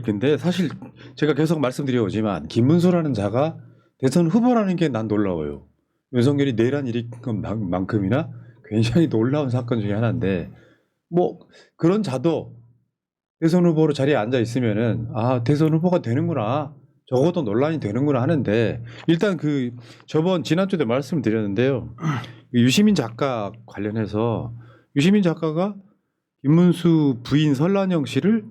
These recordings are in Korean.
근데 사실 제가 계속 말씀드려오지만 김문수라는 자가 대선 후보라는 게 난 놀라워요. 윤석열이 내란 일으킨 굉장히 놀라운 사건 중에 하나인데 뭐 그런 자도 대선 후보로 자리에 앉아 있으면은 아 대선 후보가 되는구나 적어도 논란이 되는구나 하는데 일단 그 저번 지난주에 말씀드렸는데요. 유시민 작가 관련해서 유시민 작가가 김문수 부인 설란영 씨를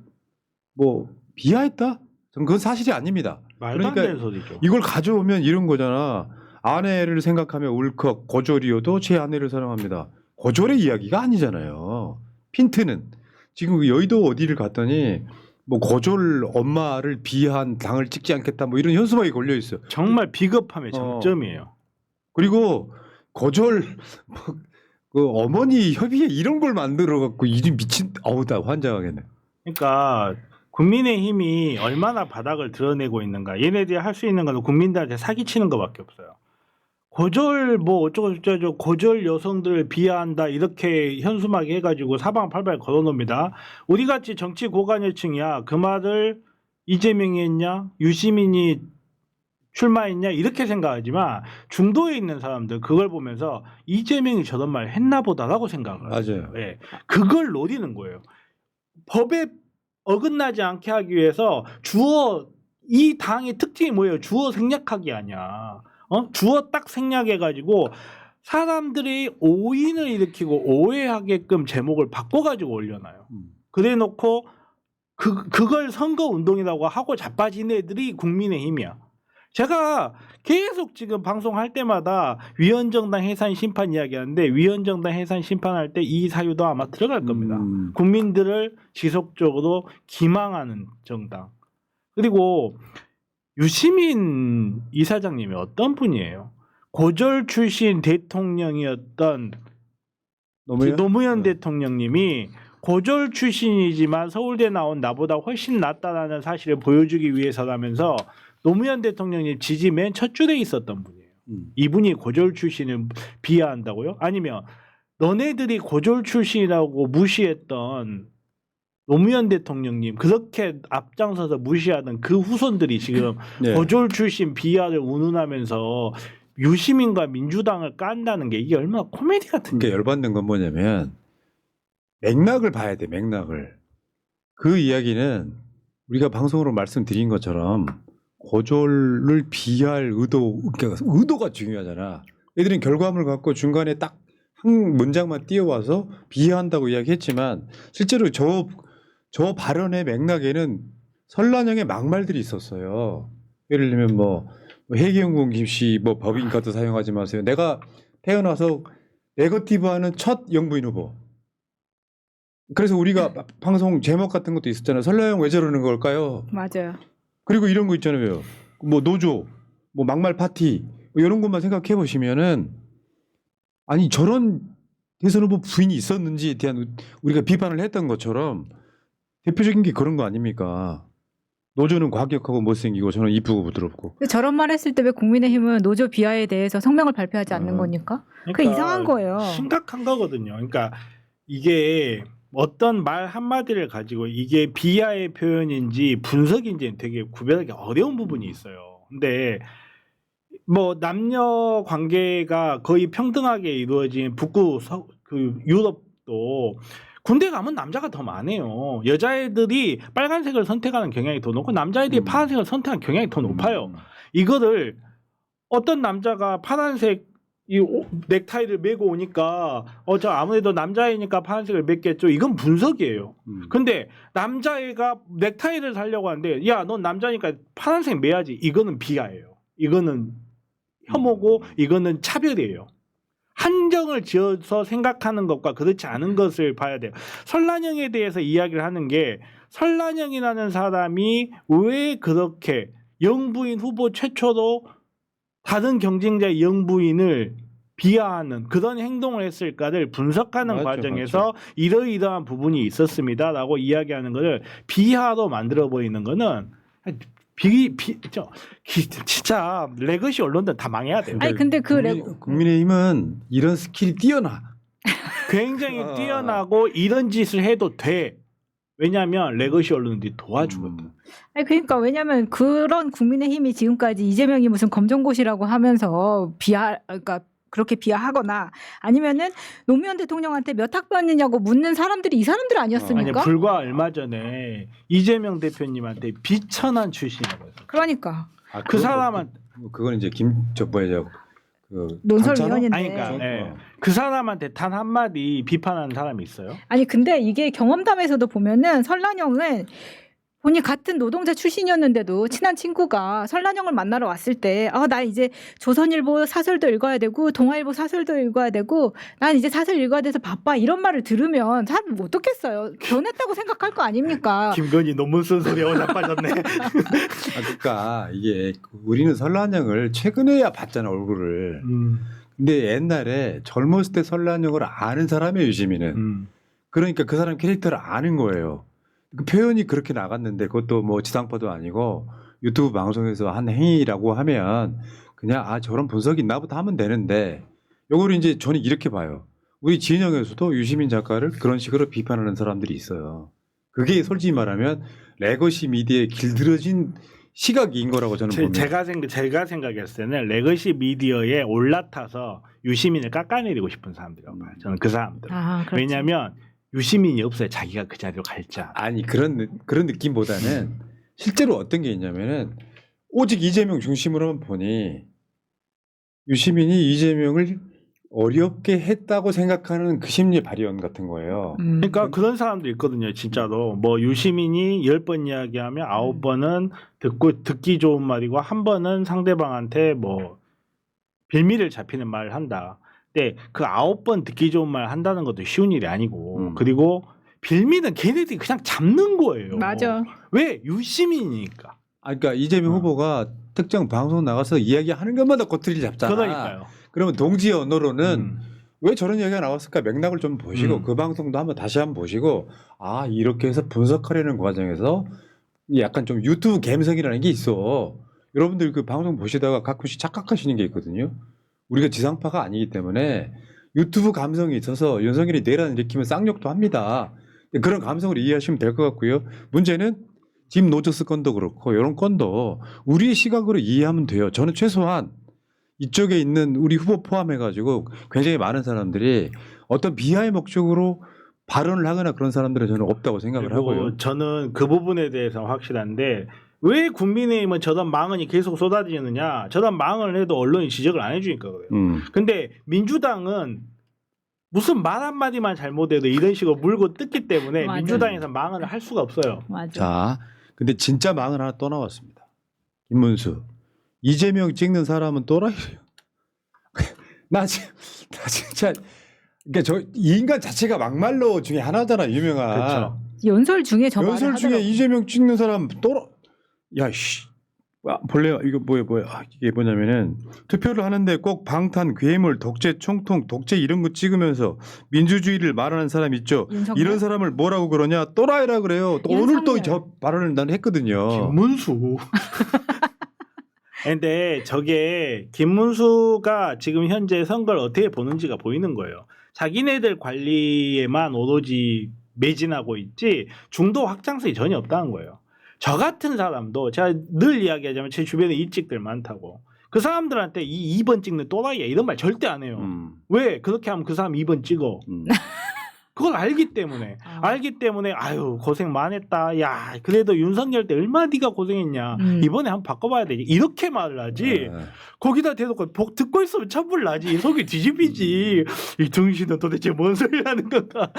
뭐 비하했다? 전 그건 사실이 아닙니다. 말도 안 되는 소리죠. 이걸 가져오면 이런 거잖아. 아내를 생각하며 울컥 고졸이어도 제 아내를 사랑합니다. 고졸의 이야기가 아니잖아요. 핀트는 지금 여의도 어디를 갔더니 뭐 고졸 엄마를 비한 당을 찍지 않겠다 뭐 이런 현수막이 걸려 있어요. 정말 비겁함의 정점이에요. 그리고 고졸 그 어머니 협의회 이런 걸 만들어 갖고 이리 미친 나 환장하겠네. 그러니까 국민의힘이 얼마나 바닥을 드러내고 있는가. 얘네들이 할 수 있는 건 국민들한테 사기치는 것밖에 없어요. 고졸 뭐 어쩌고 저쩌고 고졸 여성들을 비하한다 이렇게 현수막에 해가지고 사방팔방에 걸어놓습니다. 우리같이 정치 고관여층이야 그 말을 이재명이 했냐 유시민이 출마했냐 이렇게 생각하지만 중도에 있는 사람들 그걸 보면서 이재명이 저런 말 했나 보다라고 생각을 맞아요. 예, 그걸 노리는 거예요. 법에 어긋나지 않게 하기 위해서 이 당의 특징이 뭐예요? 주어 생략하기 아니야. 주어 딱 생략해가지고 사람들이 오인을 일으키고 오해하게끔 제목을 바꿔가지고 올려놔요. 그래놓고 그걸 선거운동이라고 하고 자빠진 애들이 국민의힘이야. 제가 계속 지금 방송할 때마다 위헌정당 해산 심판 이야기하는데 위헌정당 해산 심판할 때 이 사유도 아마 들어갈 겁니다. 국민들을 지속적으로 기망하는 정당. 그리고 유시민 이사장님이 어떤 분이에요? 고졸 출신 대통령이었던 노무현 대통령님이 고졸 출신이지만 서울대 나온 나보다 훨씬 낫다라는 사실을 보여주기 위해서라면서 노무현 대통령님 지지 맨 첫 줄에 있었던 분이에요. 이분이 고졸 출신을 비하한다고요? 아니면 너네들이 고졸 출신이라고 무시했던 노무현 대통령님 그렇게 앞장서서 무시하던 그 후손들이 지금 네. 고졸 출신 비하를 운운하면서 유시민과 민주당을 깐다는 게 이게 얼마나 코미디 같은 그러니까 게 열받는 건 뭐냐면 맥락을 봐야 돼. 맥락을. 그 이야기는 우리가 방송으로 말씀드린 것처럼 고졸을 비할 그러니까 의도가 중요하잖아. 애들은 결과물 갖고 중간에 딱 한 문장만 띄워와서 비하한다고 이야기했지만 실제로 저 발언의 맥락에는 설란형의 막말들이 있었어요. 예를 들면 뭐 해경군 김씨 뭐 법인카드 사용하지 마세요. 내가 태어나서 네거티브하는 첫 영부인 후보. 그래서 우리가 방송 제목 같은 것도 있었잖아요. 설란형 왜 저러는 걸까요? 맞아요. 그리고 이런 거 있잖아요. 뭐 노조, 뭐 막말 파티 뭐 이런 것만 생각해 보시면은 아니 저런 대선 후보 부인이 있었는지에 대한 우리가 비판을 했던 것처럼 대표적인 게 그런 거 아닙니까? 노조는 과격하고 못생기고 저는 이쁘고 부드럽고. 저런 말 했을 때 왜 국민의힘은 노조 비하에 대해서 성명을 발표하지 않는 겁니까? 그게 이상한 거예요. 심각한 거거든요. 그러니까 이게 어떤 말 한마디를 가지고 이게 비하의 표현인지 분석인지 되게 구별하기 어려운 부분이 있어요. 근데 뭐 남녀 관계가 거의 평등하게 이루어진 그 유럽도 군대 가면 남자가 더 많아요. 여자애들이 빨간색을 선택하는 경향이 더 높고 남자애들이 파란색을 선택하는 경향이 더 높아요. 이거를 어떤 남자가 파란색 이 넥타이를 메고 오니까 저 아무래도 남자애니까 파란색을 맸겠죠. 이건 분석이에요. 근데 남자애가 넥타이를 사려고 하는데 야, 넌 남자니까 파란색 매야지. 이거는 비하예요. 이거는 혐오고 이거는 차별이에요. 한정을 지어서 생각하는 것과 그렇지 않은 것을 봐야 돼요. 설란영에 대해서 이야기를 하는 게 설란영이라는 사람이 왜 그렇게 영부인 후보 최초로 다른 경쟁자의 영부인을 비하하는 그런 행동을 했을까를 분석하는 맞죠, 과정에서 맞죠. 이러이러한 부분이 있었습니다라고 이야기하는 것을 비하로 만들어 버리는 거는 진짜 레거시 언론들 다 망해야 돼요. 아니 근데 국민의힘은 이런 스킬이 뛰어나. 굉장히 뛰어나고 이런 짓을 해도 돼. 왜냐하면 레거시 언론들이 도와주거든. 아니 그러니까 왜냐면 그런 국민의힘이 지금까지 이재명이 무슨 검정고시라고 하면서 그러니까 그렇게 비하하거나 아니면은 노무현 대통령한테 몇 학번이냐고 묻는 사람들이 이 사람들 아니 아니었습니까? 불과 얼마 전에 이재명 대표님한테 비천한 출신이라고 해서 그러니까 그 사람은 그건 이제 그 논설위원인데. 아니 그러니까 그 사람한테 단 한마디 비판하는 사람이 있어요? 아니 근데 이게 경험담에서도 보면은 설란영은 본인이 같은 노동자 출신이었는데도 친한 친구가 설란영을 만나러 왔을 때 나 이제 조선일보 사설도 읽어야 되고 동아일보 사설도 읽어야 되고 난 이제 사설 읽어야 돼서 바빠 이런 말을 들으면 사람이 뭐 어떻겠어요. 변했다고 생각할 거 아닙니까? 김건희 논문 쓴 소리에 어자빠졌네. 그러니까 이게 우리는 설란영을 최근에야 봤잖아 얼굴을. 근데 옛날에 젊었을 때 설란영을 아는 사람이에요 유시민은. 그러니까 그 사람 캐릭터를 아는 거예요. 그 표현이 그렇게 나갔는데 그것도 뭐 지상파도 아니고 유튜브 방송에서 한 행위라고 하면 그냥 저런 분석이 있나보다 하면 되는데 요거를 이제 저는 이렇게 봐요. 우리 진영에서도 유시민 작가를 그런 식으로 비판하는 사람들이 있어요. 그게 솔직히 말하면 레거시 미디어에 길들여진 시각인 거라고 저는 봅니다. 제가 생각했을 때는 레거시 미디어에 올라타서 유시민을 깎아내리고 싶은 사람들이라고 봐요. 저는 그 사람들. 그렇지. 왜냐하면 유시민이 없어야 자기가 그 자리로 갈지 알아. 아니 그런 느낌보다는 실제로 어떤 게 있냐면은 오직 이재명 중심으로만 보니 유시민이 이재명을 어렵게 했다고 생각하는 그 심리 발현 같은 거예요. 그러니까 그런 사람도 있거든요. 진짜로 뭐 유시민이 10번 이야기하면 9번은 듣기 좋은 말이고 한 번은 상대방한테 뭐 빌미를 잡히는 말을 한다. 근데 그 9번 듣기 좋은 말 한다는 것도 쉬운 일이 아니고 그리고 빌미는 걔네들이 그냥 잡는 거예요. 맞아. 왜? 유시민이니까. 그러니까 이재명 후보가 특정 방송 나가서 이야기하는 것마다 꼬투리를 잡잖아. 그러니까요. 그러면 동지의 언어로는 왜 저런 이야기가 나왔을까 맥락을 좀 보시고 그 방송도 한번 다시 한번 보시고 이렇게 해서 분석하려는 과정에서 약간 좀 유튜브 감성이라는 게 있어. 여러분들 그 방송 보시다가 가끔씩 착각하시는 게 있거든요. 우리가 지상파가 아니기 때문에 유튜브 감성이 있어서 윤석열이 내란 일으키면 쌍욕도 합니다. 그런 감성을 이해하시면 될 것 같고요. 문제는 지금 노저스 건도 그렇고 이런 건도 우리의 시각으로 이해하면 돼요. 저는 최소한 이쪽에 있는 우리 후보 포함해가지고 굉장히 많은 사람들이 어떤 비하의 목적으로 발언을 하거나 그런 사람들은 저는 없다고 생각을 하고요. 저는 그 부분에 대해서 확실한데 왜 국민의힘은 저런 망언이 계속 쏟아지느냐. 저런 망언을 해도 언론이 지적을 안 해주니까 그래요. 근데 민주당은 무슨 말 한마디만 잘못해도 이런 식으로 물고 뜯기 때문에 맞아. 민주당에서 망언을 할 수가 없어요. 맞아. 자, 근데 진짜 망언 하나 또 나왔습니다. 김문수. 이재명 찍는 사람은 또라이래요. 나 진짜 그러니까 이 인간 자체가 막말로 중에 하나잖아 유명한. 그렇죠. 연설 중에 저 말을 연설 중에 하더라고요. 이재명 찍는 사람 야씨 볼래요? 이거 뭐야? 이게 뭐냐면은 투표를 하는데 꼭 방탄, 괴물, 독재, 총통, 독재 이런 거 찍으면서 민주주의를 말하는 사람 있죠. 윤석열? 이런 사람을 뭐라고 그러냐? 또라이라 그래요. 또 오늘 또 저 발언을 난 했거든요. 김문수. 근데 저게 김문수가 지금 현재 선거를 어떻게 보는지가 보이는 거예요. 자기네들 관리에만 오로지 매진하고 있지 중도 확장성이 전혀 없다는 거예요. 저 같은 사람도 제가 늘 이야기하자면 제 주변에 일찍들 많다고. 그 사람들한테 이 2번 찍는 또라이야 이런 말 절대 안 해요. 왜? 그렇게 하면 그 사람 2번 찍어. 그걸 알기 때문에 아유 고생 많았다. 야 그래도 윤석열 때 얼마나 네가 고생했냐. 이번에 한번 바꿔봐야 되지. 이렇게 말을 하지. 거기다 대놓고 듣고 있으면 천불 나지. 속이 뒤집히지. 이 등신은 도대체 뭔 소리를 하는 건가.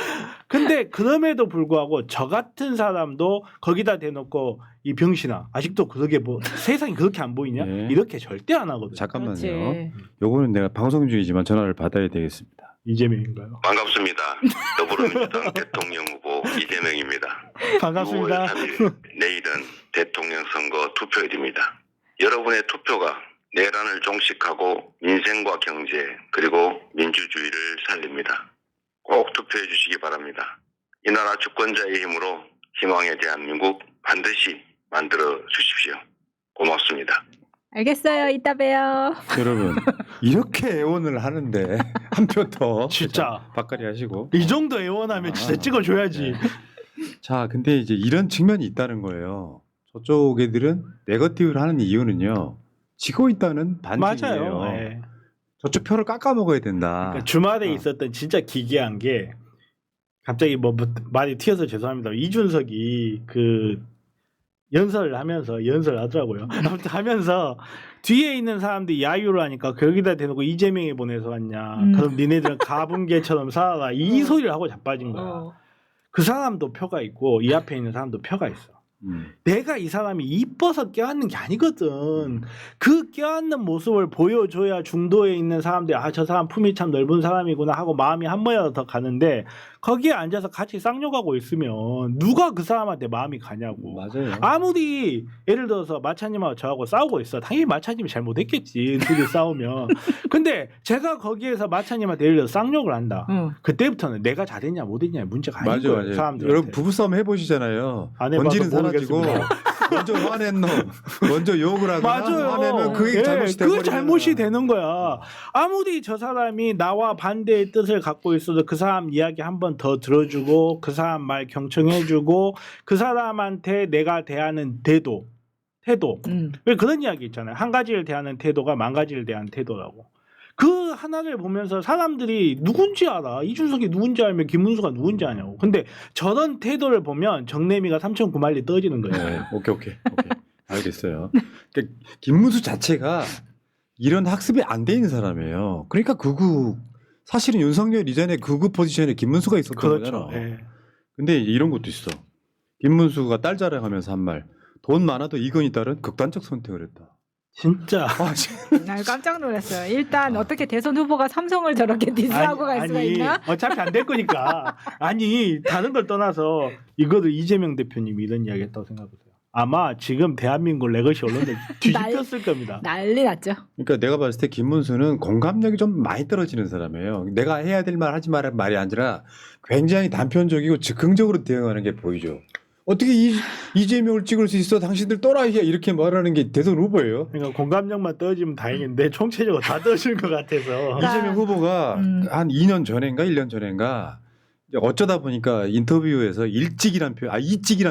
근데 그럼에도 불구하고 저 같은 사람도 거기다 대놓고 이 병신아 아직도 그렇게 뭐 세상이 그렇게 안 보이냐. 네. 이렇게 절대 안 하거든요. 잠깐만요. 그렇지. 요거는 내가 방송 중이지만 전화를 받아야 되겠습니다. 이재명인가요? 반갑습니다. 더불어민주당 대통령 후보 이재명입니다. 반갑습니다. 6월 3일 내일은 대통령 선거 투표일입니다. 여러분의 투표가 내란을 종식하고 민생과 경제 그리고 민주주의를 살립니다. 꼭 투표해 주시기 바랍니다. 이 나라 주권자의 힘으로 희망의 대한민국 반드시 만들어 주십시오. 고맙습니다. 알겠어요. 이따 봬요. 여러분 이렇게 애원을 하는데 한 표 더 진짜 박가리 하시고 이 정도 애원하면 진짜 찍어줘야지. 자, 근데 이제 이런 측면이 있다는 거예요. 저쪽 애들은 네거티브를 하는 이유는요. 지고 있다는 반증이에요. 맞아요. 예. 저쪽 표를 깎아 먹어야 된다. 그러니까 주말에 어. 있었던 진짜 기괴한 게 갑자기 뭐 말이 튀어서 죄송합니다. 이준석이 그 연설을 하더라고요. 아무튼 하면서 뒤에 있는 사람들이 야유를 하니까 거기다 대놓고 이재명이 보내서 왔냐. 그럼 니네들은 가분개처럼 살아라. 이 소리를 하고 자빠진 거야. 그 사람도 표가 있고 이 앞에 있는 사람도 표가 있어. 내가 이 사람이 이뻐서 껴안는 게 아니거든. 그 껴안는 모습을 보여줘야 중도에 있는 사람들이 아, 저 사람 품이 참 넓은 사람이구나 하고 마음이 한 번이라도 더 가는데 거기에 앉아서 같이 쌍욕하고 있으면 누가 그 사람한테 마음이 가냐고. 맞아요. 아무리 예를 들어서 마차님하고 저하고 싸우고 있어. 당연히 마차님이 잘못했겠지. 둘이 싸우면. 근데 제가 거기에서 마차님한테 예를 들어서 쌍욕을 한다. 그때부터는 내가 잘했냐 못했냐 문제가 아닌 맞아, 거예요. 맞아요. 사람들한테. 여러분 부부싸움 해보시잖아요. 안 해봐서 본질은 사라지고 모르겠습니다. 먼저 화낸 놈, 먼저 욕을 하거나 맞아요. 화내면 그게 예, 잘못이 그 되버리는 잘못이 되는 거야. 아무리 저 사람이 나와 반대의 뜻을 갖고 있어도 그 사람 이야기 한 번 더 들어주고 그 사람 말 경청해주고 그 사람한테 내가 대하는 태도. 왜 그런 이야기 있잖아요. 한 가지를 대하는 태도가 만 가지를 대하는 태도라고. 그 하나를 보면서 사람들이 누군지 알아. 이준석이 누군지 알면 김문수가 누군지 아냐고. 근데 저런 태도를 보면 정내미가 3,9만리 떠지는 거예요. 네, 오케이. 알겠어요. 그러니까 김문수 자체가 이런 학습이 안 돼 있는 사람이에요. 그러니까 극우 사실은 윤석열 이전에 극우 포지션에 김문수가 있었던 그렇죠. 거잖아. 예. 근데 이런 것도 있어. 김문수가 딸 자랑하면서 한 말. 돈 많아도 이건희 딸은 극단적 선택을 했다. 진짜. 날 깜짝 놀랐어요. 일단 어떻게 대선 후보가 삼성을 저렇게 디스하고 갈 수가 있나? 어차피 안 될 거니까. 아니 다른 걸 떠나서 이거를 이재명 대표님이 이런 이야기했다고 생각해보세요. 아마 지금 대한민국 레거시 언론들 뒤집혔을 겁니다. 난리 났죠. 그러니까 내가 봤을 때 김문수는 공감력이 좀 많이 떨어지는 사람이에요. 내가 해야 될 말 하지 말란 말이 아니라 굉장히 단편적이고 즉흥적으로 대응하는 게 보이죠. 어떻게 이재명을 찍을 수 있어? 당신들 또라이야 이렇게 말하는 게 대선 후보예요. 그러니까 공감력만 떨어지면 다행인데 총체적으로 다 떨어질 것 같아서. 이재명 후보가 한 2년 전인가 1년 전인가 어쩌다 보니까 인터뷰에서 이찍이란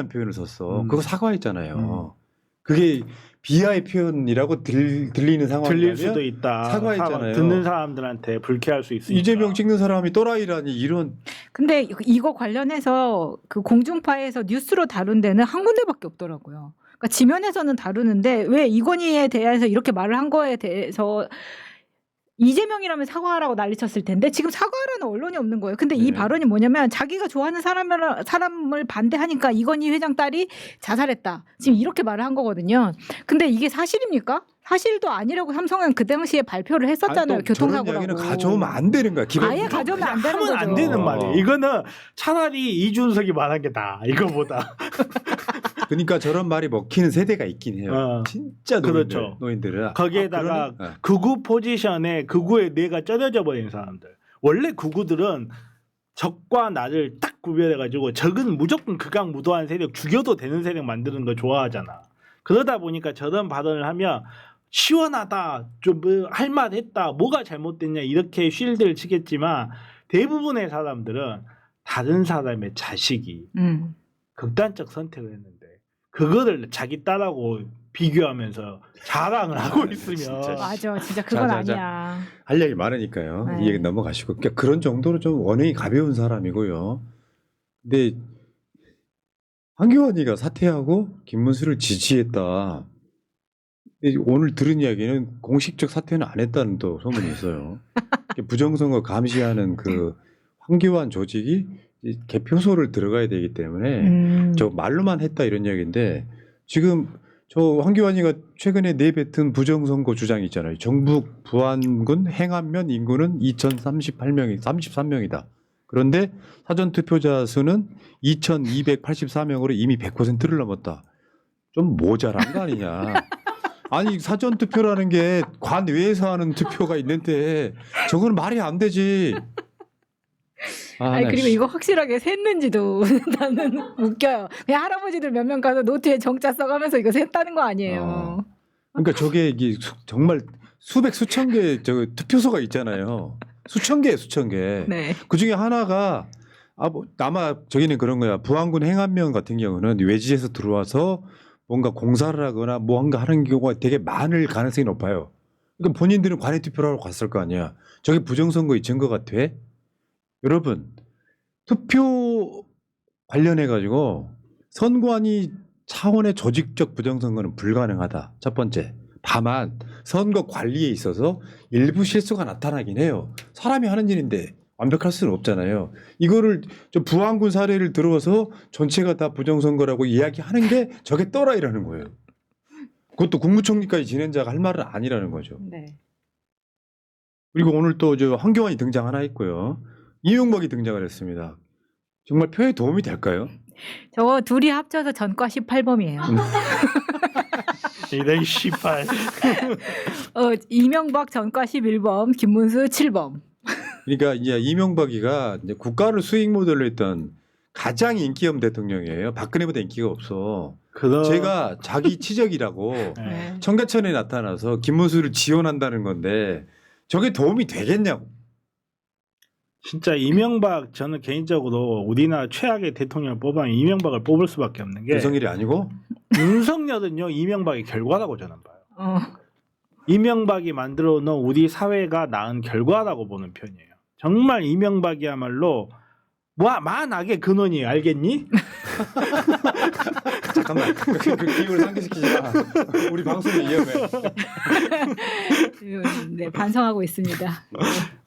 표현을 썼어. 그거 사과했잖아요. 그게 비하의 표현이라고 들리는 상황이라면 들릴 수도 있다. 사과했잖아요. 듣는 사람들한테 불쾌할 수 있으니까. 이재명 찍는 사람이 또라이라니 이런. 근데 이거 관련해서 그 공중파에서 뉴스로 다룬 데는 한 군데밖에 없더라고요. 그러니까 지면에서는 다루는데 왜 이건희에 대해서 이렇게 말을 한 거에 대해서 이재명이라면 사과하라고 난리쳤을 텐데 지금 사과하라는 언론이 없는 거예요. 근데 이 네. 발언이 뭐냐면 자기가 좋아하는 사람을 반대하니까 이건희 회장 딸이 자살했다. 지금 이렇게 말을 한 거거든요. 근데 이게 사실입니까? 사실도 아니라고 삼성은 그 당시에 발표를 했었잖아요. 아니, 또 교통사고라고. 저런 이야기는 가져오면 안 되는 거야. 아예 가져오면 안 되는 하면 거죠. 안 되는 말이에요. 이거는 차라리 이준석이 말한 게 나아. 이거보다. 그러니까 저런 말이 먹히는 세대가 있긴 해요. 진짜 그렇죠. 노인들은. 거기에다가 그러니? 극우 포지션에 극우의 뇌가 쩔어져 버린 사람들. 원래 극우들은 적과 나를 딱 구별해가지고 적은 무조건 극악무도한 세력 죽여도 되는 세력 만드는 거 좋아하잖아. 그러다 보니까 저런 발언을 하면 시원하다, 좀 할 말 했다, 뭐가 잘못됐냐 이렇게 쉴드를 치겠지만 대부분의 사람들은 다른 사람의 자식이 극단적 선택을 했는데 그거를 자기 딸하고 비교하면서 자랑을 하고 있으면 맞아, 진짜 그건 자. 아니야. 할 얘기 많으니까요. 네. 이 얘기 넘어가시고. 그러니까 그런 정도로 좀 원행이 가벼운 사람이고요. 근데 황교안이가 사퇴하고 김문수를 지지했다. 근데 오늘 들은 이야기는 공식적 사퇴는 안 했다는 또 소문이 있어요. 부정선거 감시하는 그 황교안 조직이 개표소를 들어가야 되기 때문에 저 말로만 했다 이런 이야기인데 지금 저 황교안이가 최근에 내뱉은 부정선거 주장이 있잖아요. 정북 부안군 행안면 인구는 2,038명이 33명이다. 그런데 사전투표자 수는 2,284명으로 이미 100%를 넘었다. 좀 모자란 거 아니냐. 아니 사전투표라는 게 관외에서 하는 투표가 있는데 저건 말이 안 되지. 아니 그리고 이거 확실하게 셌는지도 나는 웃겨요. 그냥 할아버지들 몇 명 가서 노트에 정자 써가면서 이거 셌다는 거 아니에요. 그러니까 저게 이게 정말 수천 개 저 투표소가 있잖아요. 수천 개. 네. 그 중에 하나가 아마 저기는 그런 거야. 부안군 행안면 같은 경우는 외지에서 들어와서 뭔가 공사를 하거나 뭔가 하는 경우가 되게 많을 가능성이 높아요. 그러니까 본인들은 관외 투표를 하러 갔을 거 아니야. 저게 부정선거의 증거가 돼? 여러분, 투표 관련해 가지고 선관위 차원의 조직적 부정선거는 불가능하다. 첫 번째. 다만 선거 관리에 있어서 일부 실수가 나타나긴 해요. 사람이 하는 일인데 완벽할 수는 없잖아요. 이거를 좀 부안군 사례를 들어서 전체가 다 부정선거라고 이야기하는 게 저게 또라이라는 거예요. 그것도 국무총리까지 지낸 자가 할 말은 아니라는 거죠. 네. 그리고 오늘 또 저 황교안이 등장 하나 했고요. 이명박이 등장을 했습니다. 정말 표에 도움이 될까요? 저 둘이 합쳐서 전과 18범이에요. 이런 씨발. 이명박 전과 11범, 김문수 7범. 그러니까 이제 이명박이가 이제 국가를 수익 모델로 했던 가장 인기 없는 대통령이에요. 박근혜보다 인기가 없어. 제가 자기 치적이라고 네. 청계천에 나타나서 김문수를 지원한다는 건데 저게 도움이 되겠냐고. 진짜 이명박 저는 개인적으로 우리나라 최악의 대통령을 뽑으면 이명박을 뽑을 수밖에 없는 게 윤석열이 아니고 윤석열은요 이명박의 결과라고 저는 봐요. 어. 이명박이 만들어 놓은 우리 사회가 낳은 결과라고 보는 편이에요. 정말 이명박이야말로 만악의 근원이에요. 알겠니? 잠깐만 그 기분을 상기시키지 마. 우리 방송이 위험해. 네, 반성하고 있습니다.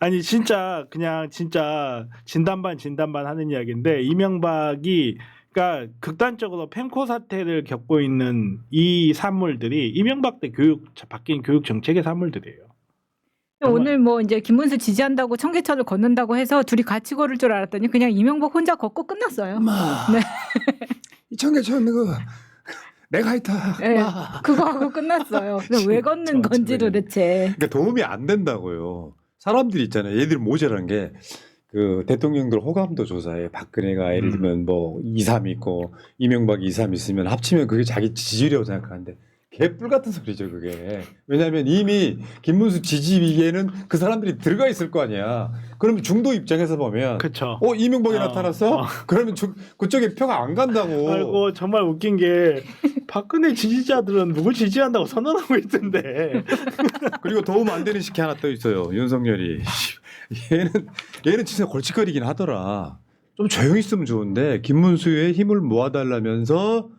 아니 진짜 그냥 진짜 진단반 하는 이야기인데 이명박이 그러니까 극단적으로 펜코 사태를 겪고 있는 이 산물들이 이명박 때 바뀐 교육 정책의 산물들이에요. 오늘 뭐 이제 김문수 지지한다고 청계천을 걷는다고 해서 둘이 같이 걸을 줄 알았더니 그냥 이명박 혼자 걷고 끝났어요. 네. 이 청계천 그 내가 했다. 네, 그거 하고 끝났어요. 근데 왜 걷는 건지 도대체. 그러니까 도움이 안 된다고요. 사람들이 있잖아요. 얘들 모자란 게 그 대통령들 호감도 조사해. 박근혜가 예를 들면 뭐 2, 3 있고 이명박이 2, 3 있으면 합치면 그게 자기 지지율이라고 생각하는데 개뿔 같은 소리죠 그게. 왜냐하면 이미 김문수 지지위에는 그 사람들이 들어가 있을 거 아니야. 그러면 중도 입장에서 보면 그렇죠. 이명박이 나타났어? 그러면 그쪽에 표가 안 간다고. 아이고 정말 웃긴 게 박근혜 지지자들은 누구 지지한다고 선언하고 있던데. 그리고 도움 안 되는 식이 하나 또 있어요. 윤석열이. 얘는 진짜 골칫거리긴 하더라. 좀 조용히 있으면 좋은데 김문수의 힘을 모아달라면서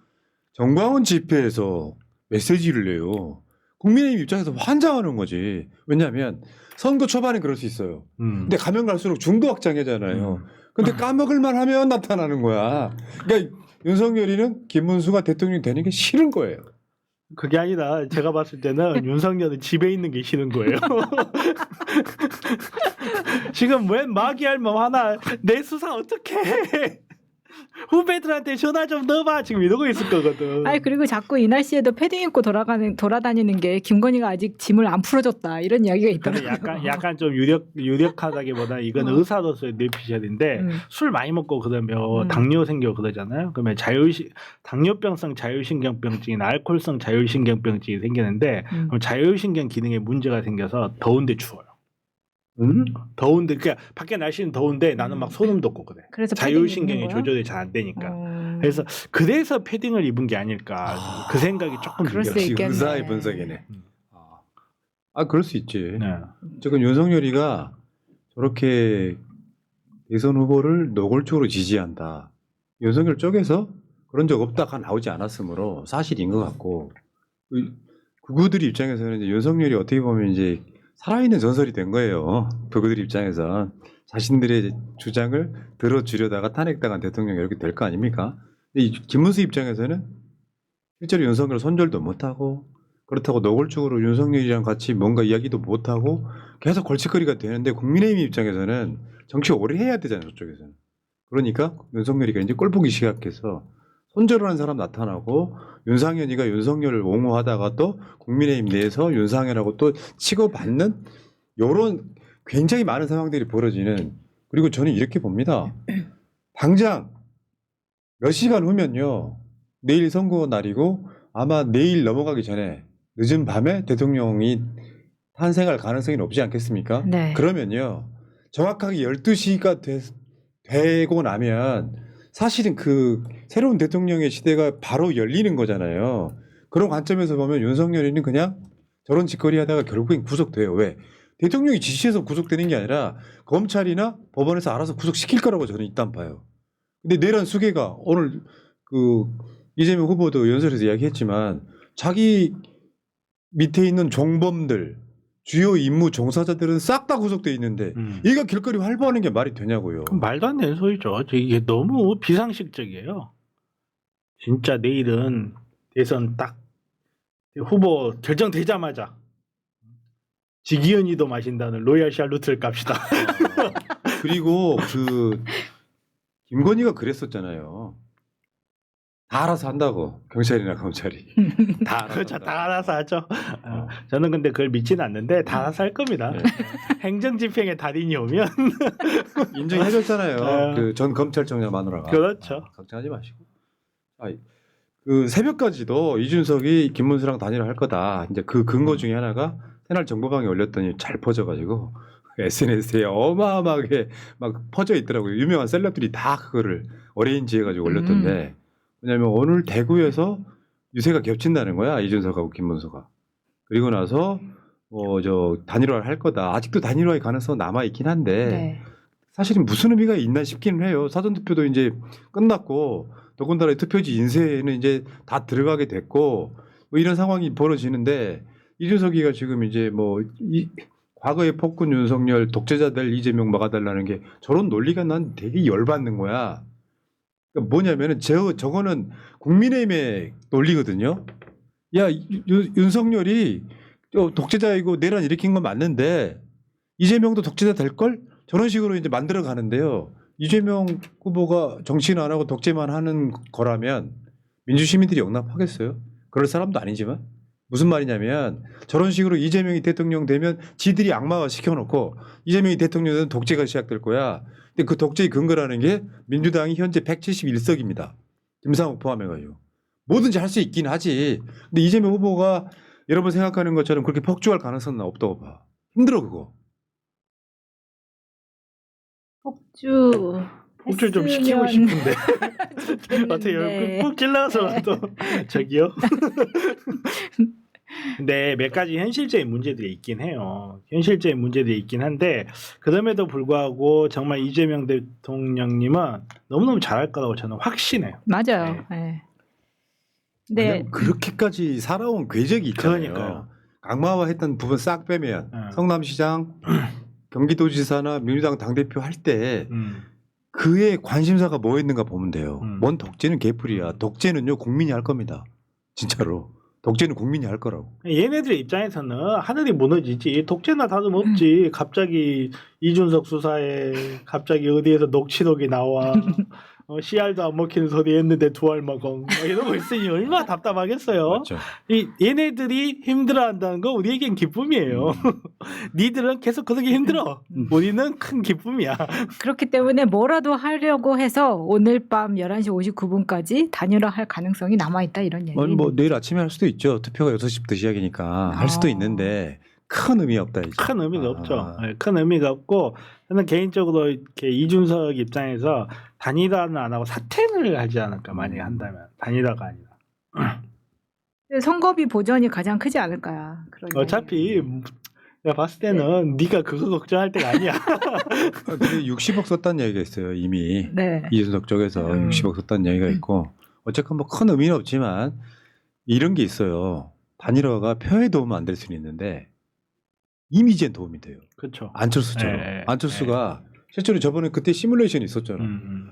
정광훈 집회에서 메시지를 내요. 국민의힘 입장에서 환장하는 거지. 왜냐하면 선거 초반에 그럴 수 있어요. 근데 가면 갈수록 중도 확장이잖아요. 근데 까먹을만 하면 나타나는 거야. 그러니까 윤석열이는 김문수가 대통령이 되는 게 싫은 거예요. 그게 아니라 제가 봤을 때는 윤석열은 집에 있는 게 싫은 거예요. 지금 웬 마귀알몸 하나 내 수사 어떡해. 후배들한테 전화 좀 넣어봐 지금 이러고 있을 거거든. 아니 그리고 자꾸 이 날씨에도 패딩 입고 돌아다니는 게 김건희가 아직 짐을 안 풀어줬다 이런 이야기가 근데 있더라고요. 약간 좀 유력하다기보다 이건 의사로서의 뇌피셜인데 술 많이 먹고 그러면 당뇨 생겨 그러잖아요. 그러면 당뇨병성 자율신경병증이나 알코올성 자율신경병증이 생기는데 그럼 자율신경 기능에 문제가 생겨서 더운데 추워요. 더운데 그러니까 밖에 날씨는 더운데 나는 막 소름 돋고 그래. 그래서 자율신경이 조절이 잘 안 되니까. 그래서 패딩을 입은 게 아닐까. 그 생각이 조금 그럴 수 들어요. 역시 있겠네. 의사의 분석이네. 그럴 수 있지. 네. 지금 윤석열이가 저렇게 대선 후보를 노골적으로 지지한다. 윤석열 쪽에서 그런 적 없다가 나오지 않았으므로 사실인 것 같고 그들이 입장에서는 이제 윤석열이 어떻게 보면 이제 살아있는 전설이 된 거예요. 그들 입장에서 자신들의 주장을 들어주려다가 탄핵당한 대통령이 이렇게 될 거 아닙니까? 근데 김문수 입장에서는 실제로 윤석열 손절도 못하고 그렇다고 노골적으로 윤석열이랑 같이 뭔가 이야기도 못하고 계속 골칫거리가 되는데 국민의힘 입장에서는 정치 오래 해야 되잖아요. 저쪽에서는. 그러니까 윤석열이가 이제 꼴 보기 시작해서 손절을 한 사람 나타나고 윤상현이가 윤석열을 옹호하다가 또 국민의힘 내에서 윤상현하고 또 치고받는 이런 굉장히 많은 상황들이 벌어지는. 그리고 저는 이렇게 봅니다. 당장 몇 시간 후면요. 내일 선거 날이고 아마 내일 넘어가기 전에 늦은 밤에 대통령이 탄생할 가능성이 높지 않겠습니까? 네. 그러면요. 정확하게 12시가 되고 나면 사실은 그 새로운 대통령의 시대가 바로 열리는 거잖아요. 그런 관점에서 보면 윤석열이는 그냥 저런 짓거리 하다가 결국엔 구속돼요. 왜? 대통령이 지시해서 구속되는 게 아니라 검찰이나 법원에서 알아서 구속시킬 거라고 저는 일단 봐요. 근데 내란 수계가 오늘 그 이재명 후보도 연설에서 이야기했지만 자기 밑에 있는 종범들 주요 임무 종사자들은 싹 다 구속돼 있는데 얘가 길거리 활보하는 게 말이 되냐고요. 말도 안 되는 소리죠. 이게 너무 비상식적이에요. 진짜 내일은 대선 딱 후보 결정되자마자 지기현이도 마신다는 로얄 샬루트를 깝시다. 그리고 그 김건희가 그랬었잖아요. 다 알아서 한다고 경찰이나 검찰이 다 알아서 그렇죠. 한다고. 다 알아서 하죠. 저는 근데 그걸 믿지는 않는데 다 알아서 할 겁니다. 네. 행정집행의 달인이 오면 인정해줬잖아요. 그 전 검찰청장 마누라가. 그렇죠. 걱정하지 마시고. 그 새벽까지도 이준석이 김문수랑 단일화할 거다. 이제 그 근거 중에 하나가 새날 정보방에 올렸더니 잘 퍼져가지고 SNS에 어마어마하게 막 퍼져 있더라고요. 유명한 셀럽들이 다 그거를 어레인지 해가지고 올렸던데. 왜냐하면 오늘 대구에서 유세가 겹친다는 거야. 이준석하고 김문수가. 그리고 나서 저 단일화를 할 거다. 아직도 단일화의 가능성 남아 있긴 한데 네. 사실은 무슨 의미가 있나 싶기는 해요. 사전투표도 이제 끝났고 더군다나 투표지 인쇄는 이제 다 들어가게 됐고 뭐 이런 상황이 벌어지는데 이준석이가 지금 이제 과거의 폭군 윤석열 독재자들 이재명 막아달라는 게 저런 논리가 난 되게 열받는 거야. 그러니까 뭐냐면은 저거는 국민의힘의 논리거든요. 야 윤석열이 독재자이고 내란 일으킨 건 맞는데 이재명도 독재자 될 걸? 저런 식으로 이제 만들어 가는데요. 이재명 후보가 정치인 안 하고 독재만 하는 거라면 민주시민들이 용납하겠어요? 그럴 사람도 아니지만 무슨 말이냐면 저런 식으로 이재명이 대통령 되면 지들이 악마화 시켜놓고 이재명이 대통령 되면 독재가 시작될 거야. 근데 그 독재의 근거라는 게 민주당이 현재 171석입니다. 김상욱 포함해가지고 뭐든지 할 수 있긴 하지. 근데 이재명 후보가 여러분 생각하는 것처럼 그렇게 폭주할 가능성은 없다고 봐. 힘들어 그거. 폭주 좀 시키고 했으면 싶은데 어떻게 좋겠는데. 꾹 찔러서 네. 또 저기요. 근데 몇 가지 현실적인 문제들이 있긴 해요. 현실적인 문제들이 있긴 한데 그럼에도 불구하고 정말 이재명 대통령님은 너무너무 잘할 거라고 저는 확신해요. 맞아요. 네. 네. 왜냐면 그렇게까지 살아온 궤적이 있잖아요. 그러니까요. 악마화했던 부분 싹 빼면 성남시장, 경기도지사나 민주당 당대표 할 때 그의 관심사가 뭐였는가 보면 돼요. 뭔 독재는 개풀이야. 독재는요 국민이 할 겁니다. 진짜로. 독재는 국민이 할 거라고. 얘네들 입장에서는 하늘이 무너지지 독재나 다름없지. 갑자기 이준석 수사에 갑자기 어디에서 녹취록이 나와. CR도 안 먹히는 소리 했는데 두 알 먹어. 이러고 있으니 얼마나 답답하겠어요. 맞죠. 얘네들이 힘들어한다는 거 우리에겐 기쁨이에요. 니들은 계속 그렇게 힘들어. 우리는 큰 기쁨이야. 그렇기 때문에 뭐라도 하려고 해서 오늘 밤 11시 59분까지 단일화할 가능성이 남아있다 이런 얘기. 뭐 내일 아침에 할 수도 있죠. 투표가 6시부터 시작이니까 할 수도 있는데 큰 의미 없다 이제. 큰 의미가 없죠. 네, 큰 의미가 없고 저는 개인적으로 이렇게 이준석 입장에서 단일화는 안 하고 사퇴를 하지 않을까 만약에 한다면 단일화가 아니라 선거비 보전이 가장 크지 않을까요? 어차피 내가 봤을 때는 네가 그거 걱정할 때가 아니야. 근데 60억 썼다는 얘기가 있어요. 이미 네. 이준석 쪽에서 60억 썼다는 얘기가 있고 어쨌건 뭐 큰 의미는 없지만 이런 게 있어요. 단일화가 표에 도움은 안 될 수는 있는데 이미지엔 도움이 돼요. 그렇죠. 안철수처럼. 네, 안철수가 실제로 저번에 그때 시뮬레이션이 있었잖아.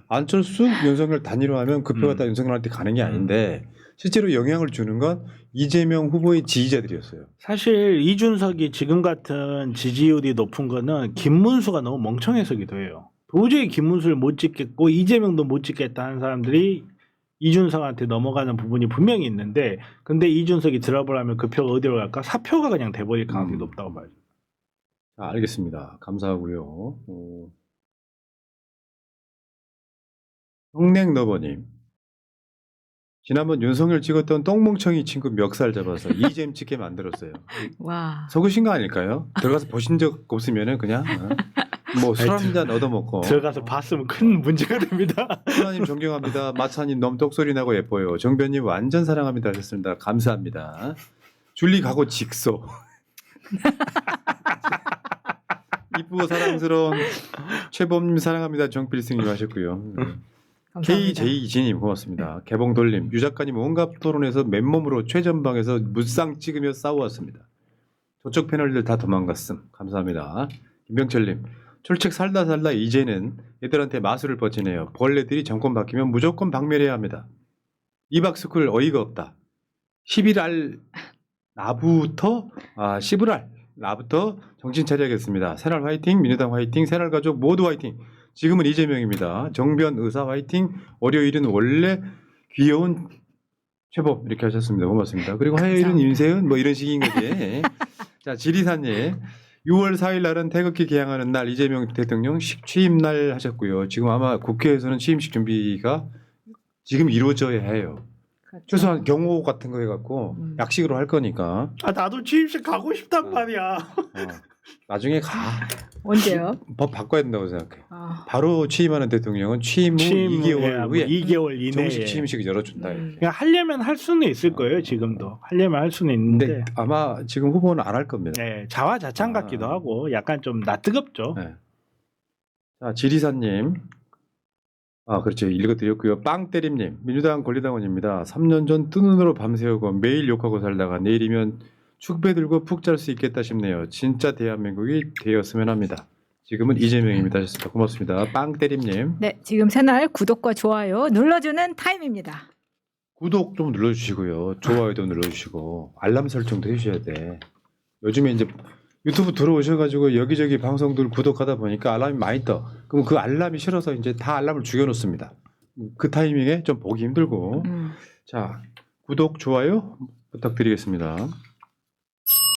안철수, 윤석열 단일화하면 그 표가 다 윤석열한테 가는 게 아닌데 실제로 영향을 주는 건 이재명 후보의 지지자들이었어요. 사실 이준석이 지금 같은 지지율이 높은 거는 김문수가 너무 멍청해서기도 해요. 도저히 김문수를 못 찍겠고 이재명도 못 찍겠다 하는 사람들이 이준석한테 넘어가는 부분이 분명히 있는데 근데 이준석이 드랍을 하면 그 표가 어디로 갈까? 사표가 그냥 돼버릴 가능성이 높다고 봐요. 알겠습니다. 감사하고요. 형냉너버님 지난번 윤석열 찍었던 똥멍청이 친구 멱살 잡아서 이잼 찍게 만들었어요. 와. 속으신 거 아닐까요? 들어가서 보신 적 없으면은 그냥 뭐 술 한 잔 얻어먹고 들어가서 봤으면 큰 문제가 됩니다. 하나님 존경합니다. 마차님 너무 똑소리 나고 예뻐요. 정변님 완전 사랑합니다 하셨습니다. 감사합니다. 줄리 가고 직소. 이쁘고 사랑스러운 최범님 사랑합니다. 정필승님 하셨고요. 감사합니다. KJ이진님 고맙습니다. 개봉 돌림 유 작가님 온갖 토론에서 맨몸으로 최전방에서 무쌍 찍으며 싸워왔습니다. 저쪽 패널들 다 도망갔음. 감사합니다. 김병철님 출첵 살다 이제는 애들한테 마술을 뻗치네요. 벌레들이 정권 바뀌면 무조건 박멸해야 합니다. 이박스쿨 어이가 없다. 11알 나부터 11알 나부터 정신 차려야겠습니다. 새날 화이팅, 민주당 화이팅, 새날 가족 모두 화이팅. 지금은 이재명입니다. 정변 의사 화이팅. 월요일은 원래 귀여운 최범 이렇게 하셨습니다. 고맙습니다. 그리고 화요일은 감사합니다. 윤세은 뭐 이런 식인 거지. 자 지리사님 6월 4일 날은 태극기 개항하는 날 이재명 대통령 취임 날 하셨고요. 지금 아마 국회에서는 취임식 준비가 지금 이루어져야 해요. 그렇죠. 최소한 경호 같은 거 해갖고 약식으로 할 거니까 나도 취임식 가고 싶단 말이야. 나중에 가. 언제요? 법 바꿔야 된다고 생각해. 아. 바로 취임하는 대통령은 취임 후 2개월 후에 2개월 이내에. 정식 취임식을 열어준다. 그냥 하려면 할 수는 있을 거예요. 지금도 하려면 할 수는 있는데. 근데 아마 지금 후보는 안 할 겁니다. 네, 자화자찬 같기도 하고 약간 좀 낯뜨겁죠. 네. 자 지리사님 그렇죠. 읽어드렸고요. 빵때림님 민주당 권리당원입니다. 3년 전 뜬 눈으로 밤새우고 매일 욕하고 살다가 내일이면 축배 들고 푹 잘 수 있겠다 싶네요. 진짜 대한민국이 되었으면 합니다. 지금은 이재명입니다 하셨습니다. 고맙습니다. 빵때림님 네, 지금 새날 구독과 좋아요 눌러주는 타임입니다. 구독 좀 눌러주시고요. 좋아요도 눌러주시고 알람 설정도 해주셔야 돼. 요즘에 이제 유튜브 들어오셔가지고 여기저기 방송들 구독하다 보니까 알람이 많이 떠. 그럼 그 알람이 싫어서 이제 다 알람을 죽여놓습니다. 그 타이밍에 좀 보기 힘들고. 자, 구독, 좋아요 부탁드리겠습니다.